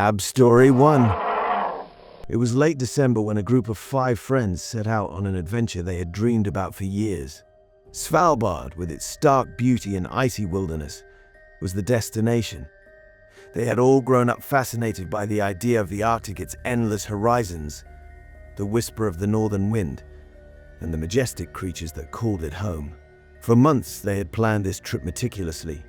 Hab Story 1. It was late December when a group of 5 friends set out on an adventure they had dreamed about for years. Svalbard, with its stark beauty and icy wilderness, was the destination. They had all grown up fascinated by the idea of the Arctic, its endless horizons, the whisper of the northern wind, and the majestic creatures that called it home. For months they had planned this trip meticulously,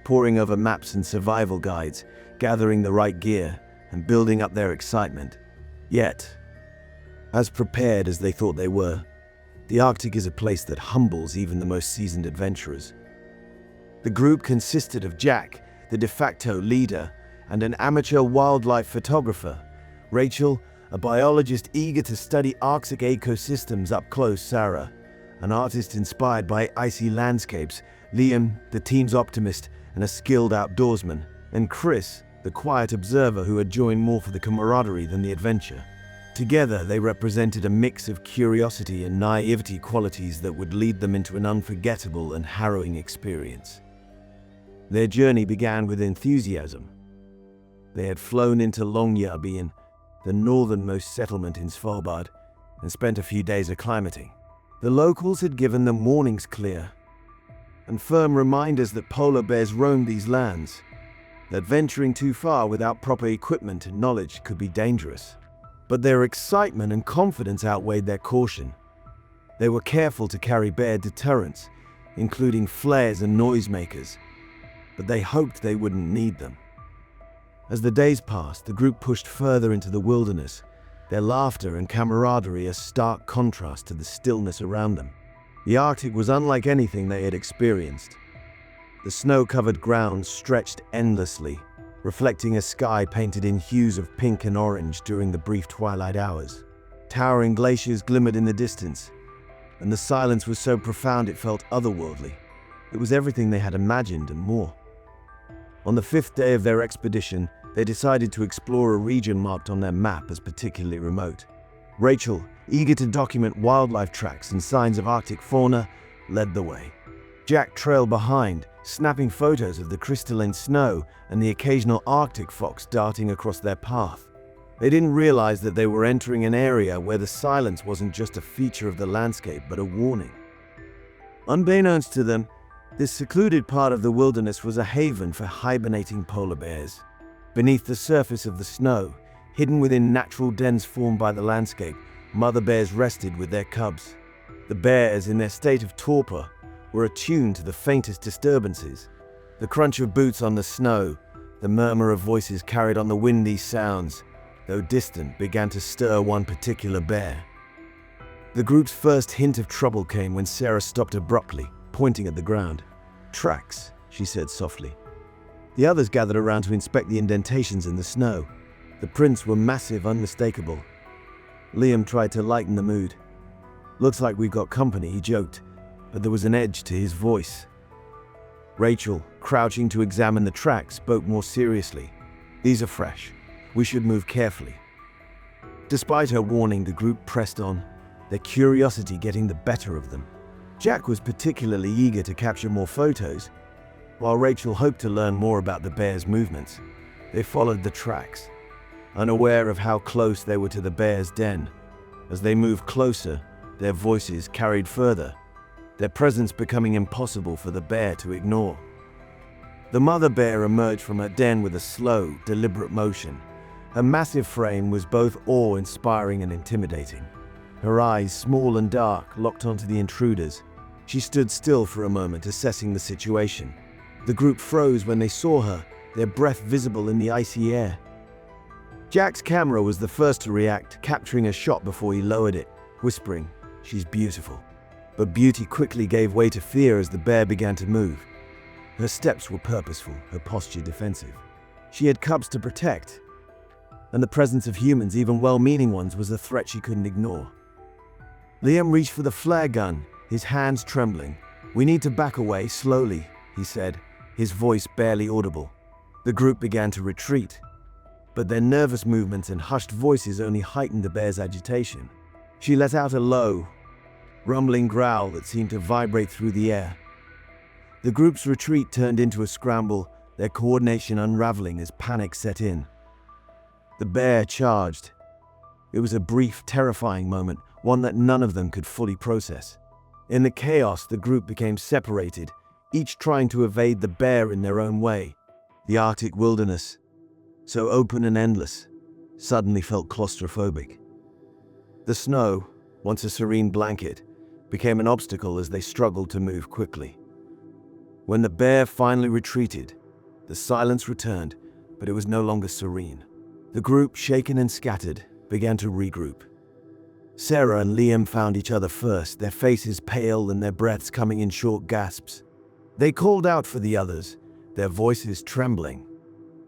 poring over maps and survival guides, gathering the right gear, and building up their excitement. Yet, as prepared as they thought they were, the Arctic is a place that humbles even the most seasoned adventurers. The group consisted of Jack, the de facto leader, and an amateur wildlife photographer, Rachel, a biologist eager to study Arctic ecosystems up close, Sarah, an artist inspired by icy landscapes, Liam, the team's optimist and a skilled outdoorsman, and Chris, the quiet observer who had joined more for the camaraderie than the adventure. Together, they represented a mix of curiosity and naivety, qualities that would lead them into an unforgettable and harrowing experience. Their journey began with enthusiasm. They had flown into Longyearbyen, the northernmost settlement in Svalbard, and spent a few days acclimating. The locals had given them warnings clear and firm reminders that polar bears roamed these lands, that venturing too far without proper equipment and knowledge could be dangerous. But their excitement and confidence outweighed their caution. They were careful to carry bear deterrents, including flares and noisemakers, but they hoped they wouldn't need them. As the days passed, the group pushed further into the wilderness, their laughter and camaraderie a stark contrast to the stillness around them. The Arctic was unlike anything they had experienced. The snow-covered ground stretched endlessly, reflecting a sky painted in hues of pink and orange during the brief twilight hours. Towering glaciers glimmered in the distance, and the silence was so profound it felt otherworldly. It was everything they had imagined and more. On the 5th day of their expedition, they decided to explore a region marked on their map as particularly remote. Rachel, eager to document wildlife tracks and signs of Arctic fauna, led the way. Jack trailed behind, snapping photos of the crystalline snow and the occasional Arctic fox darting across their path. They didn't realize that they were entering an area where the silence wasn't just a feature of the landscape, but a warning. Unbeknownst to them, this secluded part of the wilderness was a haven for hibernating polar bears. Beneath the surface of the snow, hidden within natural dens formed by the landscape, mother bears rested with their cubs. The bears, in their state of torpor, were attuned to the faintest disturbances. The crunch of boots on the snow, the murmur of voices carried on the wind. These sounds, though distant, began to stir one particular bear. The group's first hint of trouble came when Sarah stopped abruptly, pointing at the ground. "Tracks," she said softly. The others gathered around to inspect the indentations in the snow. The prints were massive, unmistakable. Liam tried to lighten the mood. "Looks like we've got company," he joked, but there was an edge to his voice. Rachel, crouching to examine the tracks, spoke more seriously. "These are fresh. We should move carefully." Despite her warning, the group pressed on, their curiosity getting the better of them. Jack was particularly eager to capture more photos, while Rachel hoped to learn more about the bear's movements. They followed the tracks, unaware of how close they were to the bear's den. As they moved closer, their voices carried further, their presence becoming impossible for the bear to ignore. The mother bear emerged from her den with a slow, deliberate motion. Her massive frame was both awe-inspiring and intimidating. Her eyes, small and dark, locked onto the intruders. She stood still for a moment, assessing the situation. The group froze when they saw her, their breath visible in the icy air. Jack's camera was the first to react, capturing a shot before he lowered it, whispering, "She's beautiful." But beauty quickly gave way to fear as the bear began to move. Her steps were purposeful, her posture defensive. She had cubs to protect, and the presence of humans, even well-meaning ones, was a threat she couldn't ignore. Liam reached for the flare gun, his hands trembling. "We need to back away, slowly," he said, his voice barely audible. The group began to retreat, but their nervous movements and hushed voices only heightened the bear's agitation. She let out a low, rumbling growl that seemed to vibrate through the air. The group's retreat turned into a scramble, their coordination unraveling as panic set in. The bear charged. It was a brief, terrifying moment, one that none of them could fully process. In the chaos, the group became separated, each trying to evade the bear in their own way. The Arctic wilderness, so open and endless, suddenly felt claustrophobic. The snow, once a serene blanket, became an obstacle as they struggled to move quickly. When the bear finally retreated, the silence returned, but it was no longer serene. The group, shaken and scattered, began to regroup. Sarah and Liam found each other first, their faces pale and their breaths coming in short gasps. They called out for the others, their voices trembling.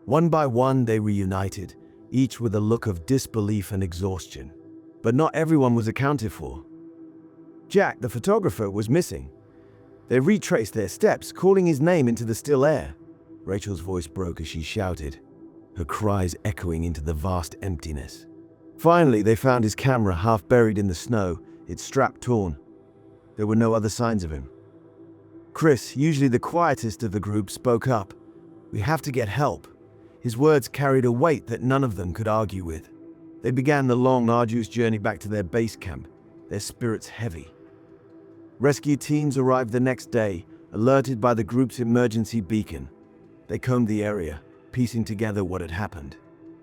One by one, they reunited, each with a look of disbelief and exhaustion. But not everyone was accounted for. Jack, the photographer, was missing. They retraced their steps, calling his name into the still air. Rachel's voice broke as she shouted, her cries echoing into the vast emptiness. Finally, they found his camera half buried in the snow, its strap torn. There were no other signs of him. Chris, usually the quietest of the group, spoke up. "We have to get help." His words carried a weight that none of them could argue with. They began the long, arduous journey back to their base camp, their spirits heavy. Rescue teams arrived the next day, alerted by the group's emergency beacon. They combed the area, piecing together what had happened.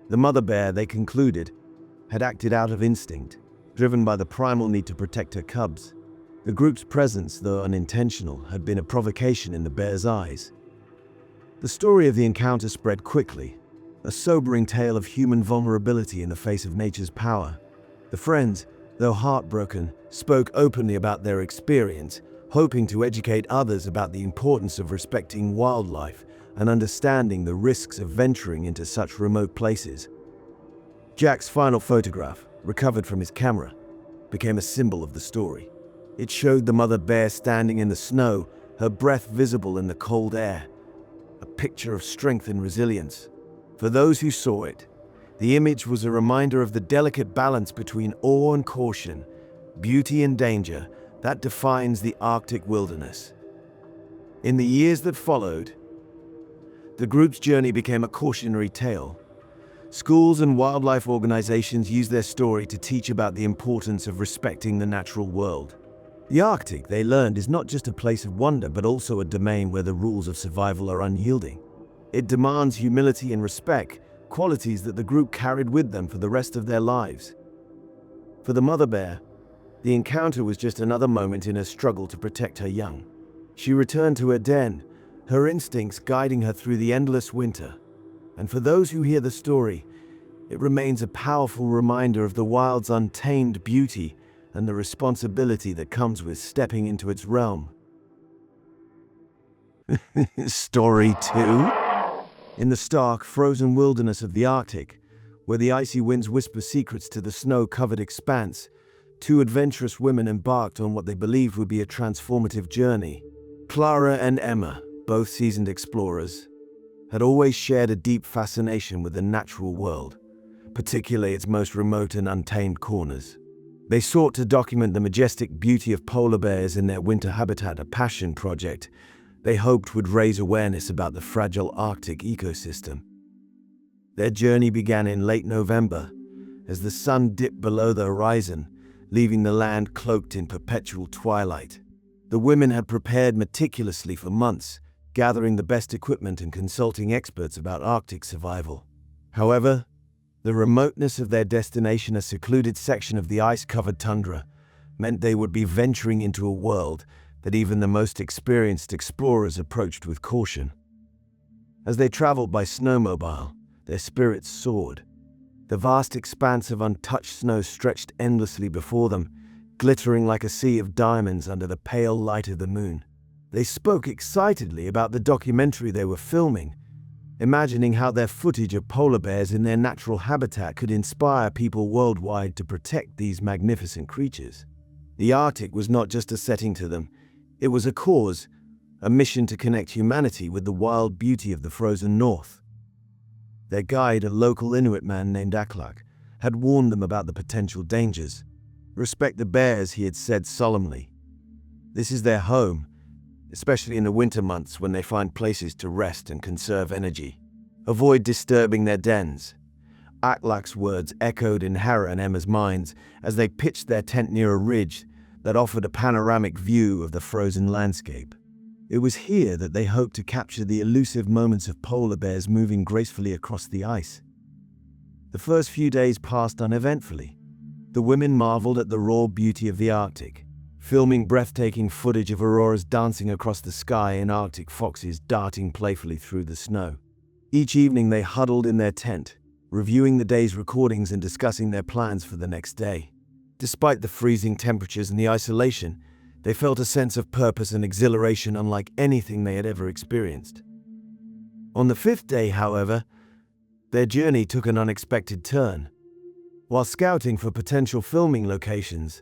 The mother bear, they concluded, had acted out of instinct, driven by the primal need to protect her cubs. The group's presence, though unintentional, had been a provocation in the bear's eyes. The story of the encounter spread quickly, a sobering tale of human vulnerability in the face of nature's power. The friends, though heartbroken, spoke openly about their experience, hoping to educate others about the importance of respecting wildlife and understanding the risks of venturing into such remote places. Jack's final photograph, recovered from his camera, became a symbol of the story. It showed the mother bear standing in the snow, her breath visible in the cold air, a picture of strength and resilience. For those who saw it, the image was a reminder of the delicate balance between awe and caution, beauty and danger that defines the Arctic wilderness. In the years that followed, the group's journey became a cautionary tale. Schools and wildlife organizations used their story to teach about the importance of respecting the natural world. The Arctic, they learned, is not just a place of wonder, but also a domain where the rules of survival are unyielding. It demands humility and respect, qualities that the group carried with them for the rest of their lives. For the mother bear, the encounter was just another moment in her struggle to protect her young. She returned to her den, her instincts guiding her through the endless winter. And for those who hear the story, it remains a powerful reminder of the wild's untamed beauty and the responsibility that comes with stepping into its realm. Story 2? In the stark, frozen wilderness of the Arctic, where the icy winds whisper secrets to the snow-covered expanse, two adventurous women embarked on what they believed would be a transformative journey. Clara and Emma, both seasoned explorers, had always shared a deep fascination with the natural world, particularly its most remote and untamed corners. They sought to document the majestic beauty of polar bears in their winter habitat, a passion project they hoped would raise awareness about the fragile Arctic ecosystem. Their journey began in late November, as the sun dipped below the horizon, leaving the land cloaked in perpetual twilight. The women had prepared meticulously for months, gathering the best equipment and consulting experts about Arctic survival. However, the remoteness of their destination, a secluded section of the ice-covered tundra, meant they would be venturing into a world that even the most experienced explorers approached with caution. As they traveled by snowmobile, their spirits soared. The vast expanse of untouched snow stretched endlessly before them, glittering like a sea of diamonds under the pale light of the moon. They spoke excitedly about the documentary they were filming, imagining how their footage of polar bears in their natural habitat could inspire people worldwide to protect these magnificent creatures. The Arctic was not just a setting to them, it was a cause, a mission to connect humanity with the wild beauty of the frozen north. Their guide, a local Inuit man named Aklak, had warned them about the potential dangers. "Respect the bears," he had said solemnly. "This is their home, especially in the winter months when they find places to rest and conserve energy. Avoid disturbing their dens." Aklak's words echoed in Hera and Emma's minds as they pitched their tent near a ridge that offered a panoramic view of the frozen landscape. It was here that they hoped to capture the elusive moments of polar bears moving gracefully across the ice. The first few days passed uneventfully. The women marveled at the raw beauty of the Arctic, filming breathtaking footage of auroras dancing across the sky and Arctic foxes darting playfully through the snow. Each evening they huddled in their tent, reviewing the day's recordings and discussing their plans for the next day. Despite the freezing temperatures and the isolation, they felt a sense of purpose and exhilaration unlike anything they had ever experienced. On the fifth day, however, their journey took an unexpected turn. While scouting for potential filming locations,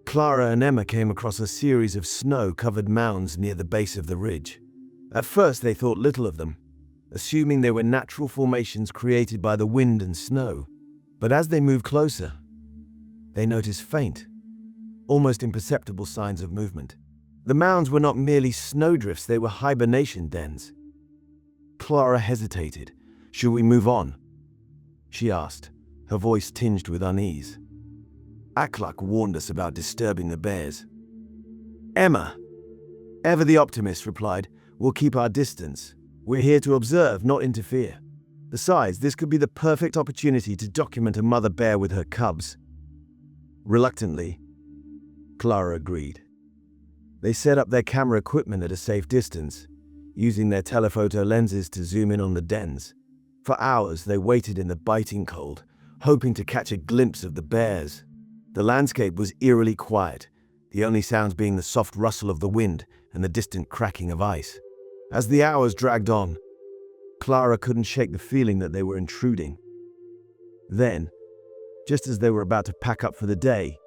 Clara and Emma came across a series of snow-covered mounds near the base of the ridge. At first they thought little of them, assuming they were natural formations created by the wind and snow. But as they moved closer, they noticed faint, almost imperceptible signs of movement. The mounds were not merely snowdrifts, they were hibernation dens. Clara hesitated. "Should we move on?" she asked, her voice tinged with unease. Aklak warned us about disturbing the bears. "Emma, ever the optimist, replied, "We'll keep our distance. We're here to observe, not interfere. Besides, this could be the perfect opportunity to document a mother bear with her cubs." Reluctantly, Clara agreed. They set up their camera equipment at a safe distance, using their telephoto lenses to zoom in on the dens. For hours they waited in the biting cold, hoping to catch a glimpse of the bears. The landscape was eerily quiet, the only sounds being the soft rustle of the wind and the distant cracking of ice. As the hours dragged on, Clara couldn't shake the feeling that they were intruding. Then, just as they were about to pack up for the day,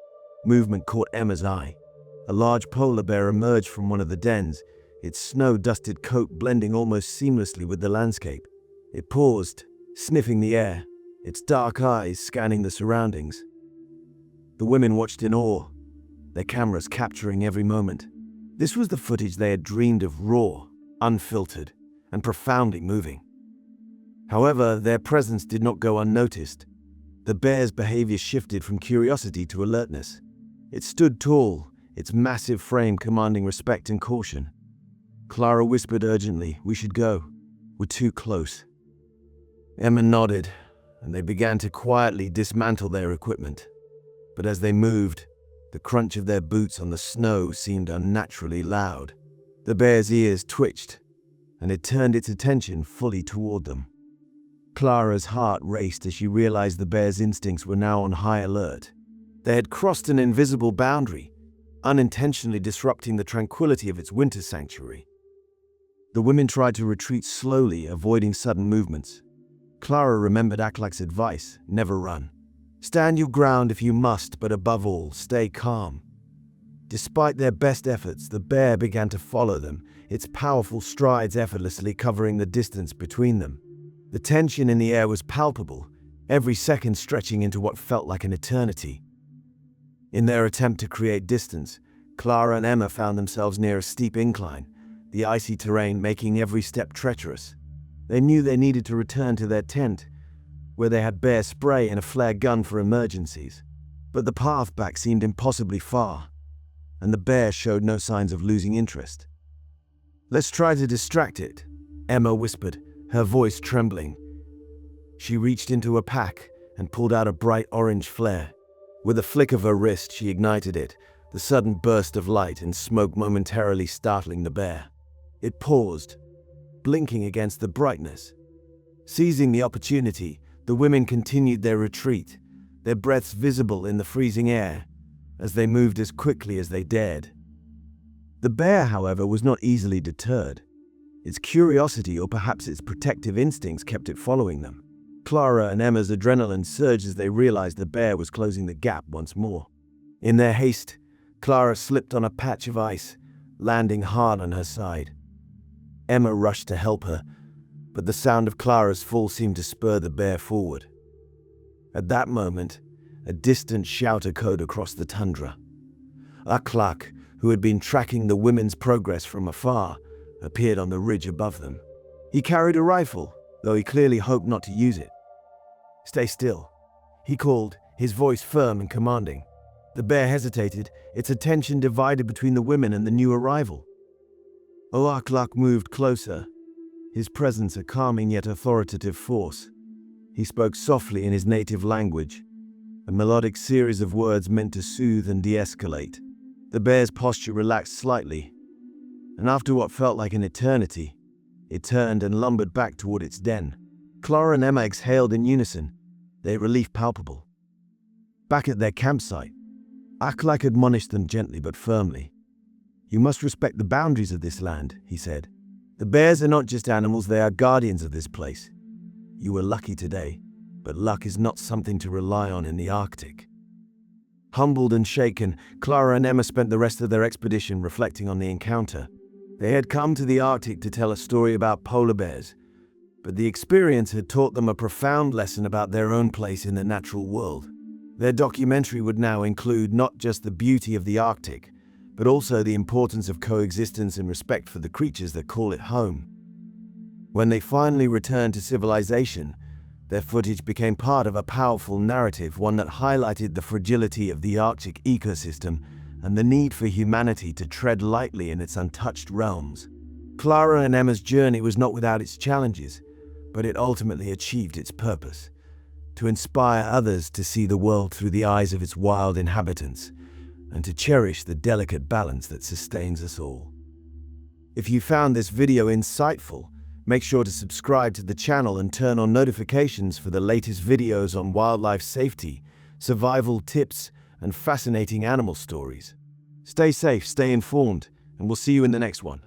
movement caught Emma's eye. A large polar bear emerged from one of the dens, its snow-dusted coat blending almost seamlessly with the landscape. It paused, sniffing the air, its dark eyes scanning the surroundings. The women watched in awe, their cameras capturing every moment. This was the footage they had dreamed of, raw, unfiltered, and profoundly moving. However, their presence did not go unnoticed. The bear's behavior shifted from curiosity to alertness. It stood tall, its massive frame commanding respect and caution. Clara whispered urgently, "We should go. We're too close." Emma nodded, and they began to quietly dismantle their equipment. But as they moved, the crunch of their boots on the snow seemed unnaturally loud. The bear's ears twitched, and it turned its attention fully toward them. Clara's heart raced as she realized the bear's instincts were now on high alert. They had crossed an invisible boundary, unintentionally disrupting the tranquility of its winter sanctuary. The women tried to retreat slowly, avoiding sudden movements. Clara remembered Aklak's advice, never run. Stand your ground if you must, but above all, stay calm. Despite their best efforts, the bear began to follow them, its powerful strides effortlessly covering the distance between them. The tension in the air was palpable, every second stretching into what felt like an eternity. In their attempt to create distance, Clara and Emma found themselves near a steep incline, the icy terrain making every step treacherous. They knew they needed to return to their tent, where they had bear spray and a flare gun for emergencies. But the path back seemed impossibly far, and the bear showed no signs of losing interest. "Let's try to distract it," Emma whispered, her voice trembling. She reached into a pack and pulled out a bright orange flare. With a flick of her wrist, she ignited it, the sudden burst of light and smoke momentarily startling the bear. It paused, blinking against the brightness. Seizing the opportunity, the women continued their retreat, their breaths visible in the freezing air, as they moved as quickly as they dared. The bear, however, was not easily deterred. Its curiosity, or perhaps its protective instincts, kept it following them. Clara and Emma's adrenaline surged as they realized the bear was closing the gap once more. In their haste, Clara slipped on a patch of ice, landing hard on her side. Emma rushed to help her, but the sound of Clara's fall seemed to spur the bear forward. At that moment, a distant shout echoed across the tundra. Aklak, who had been tracking the women's progress from afar, appeared on the ridge above them. He carried a rifle, though he clearly hoped not to use it. "Stay still," he called, his voice firm and commanding. The bear hesitated, its attention divided between the women and the new arrival. Olaklak moved closer, his presence a calming yet authoritative force. He spoke softly in his native language, a melodic series of words meant to soothe and de-escalate. The bear's posture relaxed slightly, and after what felt like an eternity, it turned and lumbered back toward its den. Clara and Emma exhaled in unison, their relief palpable. Back at their campsite, Aklak admonished them gently but firmly. "You must respect the boundaries of this land," he said. "The bears are not just animals, they are guardians of this place. You were lucky today, but luck is not something to rely on in the Arctic." Humbled and shaken, Clara and Emma spent the rest of their expedition reflecting on the encounter. They had come to the Arctic to tell a story about polar bears, but the experience had taught them a profound lesson about their own place in the natural world. Their documentary would now include not just the beauty of the Arctic, but also the importance of coexistence and respect for the creatures that call it home. When they finally returned to civilization, their footage became part of a powerful narrative, one that highlighted the fragility of the Arctic ecosystem and the need for humanity to tread lightly in its untouched realms. Clara and Emma's journey was not without its challenges, but it ultimately achieved its purpose: to inspire others to see the world through the eyes of its wild inhabitants, and to cherish the delicate balance that sustains us all. If you found this video insightful, make sure to subscribe to the channel and turn on notifications for the latest videos on wildlife safety, survival tips, and fascinating animal stories. Stay safe, stay informed, and we'll see you in the next one.